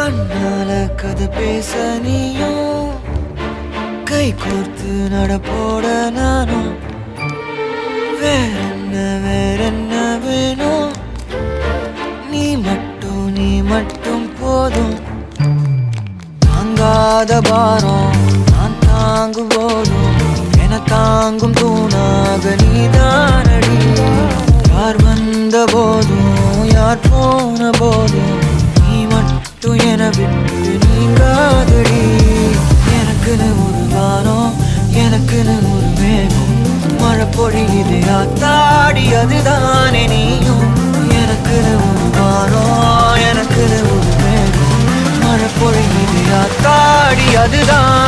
கண்ணால கதை பேச நீயும் கை கோர்த்து நடப்போட நானும் வேறென்ன வேணும் நீ மட்டும் போதும் தாங்காத பாரம் நான் தாங்கும் போதும் என தாங்கும் தூணாக நீதானடி யார் வந்த போதும் யார் போன போதும் நீ மட்டும் என விட்டு நீங்காதடி எனக்குன்னு ஒரு வானம் எனக்குன்னு ஒரு மேகம் மழை பொழியுது ஆத்தாடி அதுதானே நீயும் எனக்குன்னு ஒரு வானம் எனக்குன்னு ஒரு மேகம் மழை பொழியுது ஆத்தாடி அதுதான்